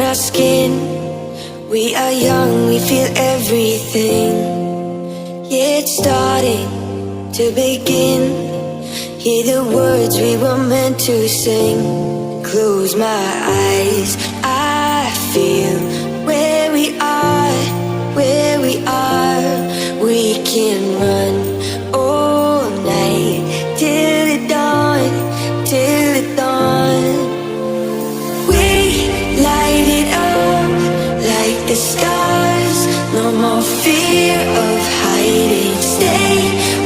our skin. We are young, we feel everything. Yeah, it's starting to begin. Hear the words we were meant to sing. Close my eyes, I feel where we are, where we are. We can run all night till the dawn, till the dawn. We light it up like the stars. No more fear of hiding. Stay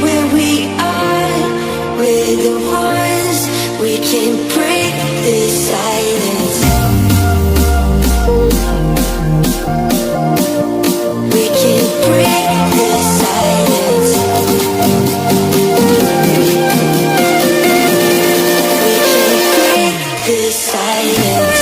where we are. We're the ones. We can break the silence. We can break the silence. We can break the silence.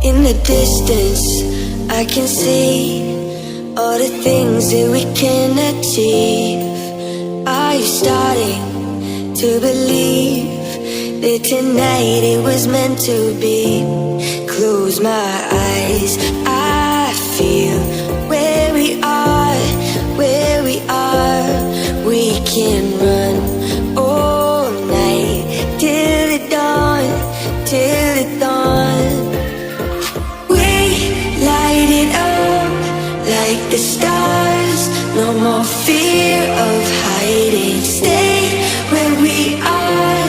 In the distance, I can see all the things that we can achieve. Are you starting to believe that tonight it was meant to be? Close my eyes, I feel where we are, where we are. We can run all night till the dawn, till the dawn. Light it up like the stars. No more fear of hiding. Stay where we are.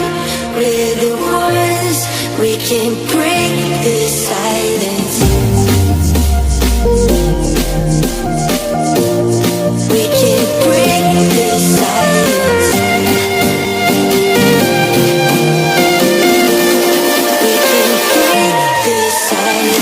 We're the ones. We can break the silence. We can break the silence. We can break the silence.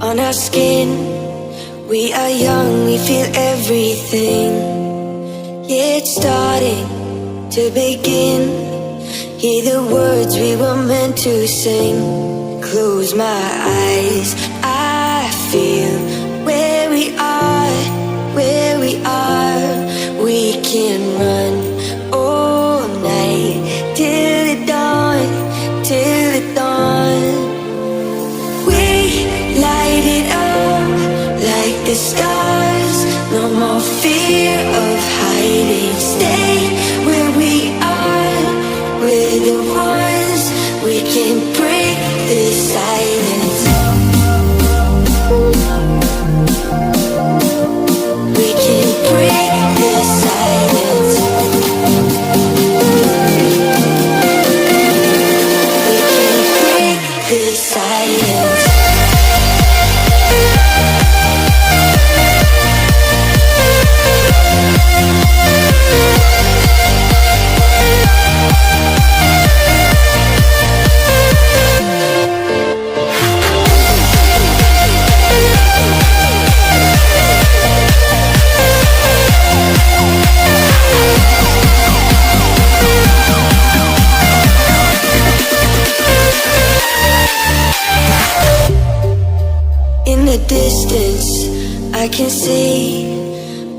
On our skin, we are young, we feel everything. Yeah, it's starting to begin. Hear the words we were meant to sing. Close my eyes, I feel where we are, where we are. We can run all night till the dawn, till the dawn. Light it up like the stars. No more fear of hiding. Stay where we are. We're the ones. We can break the silence. We can break the silence. We can break the silence. In the distance, I can see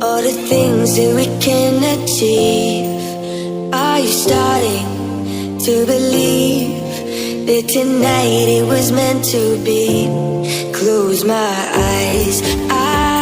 all the things that we can achieve. Are you starting to believe that tonight it was meant to be? Close my eyes, I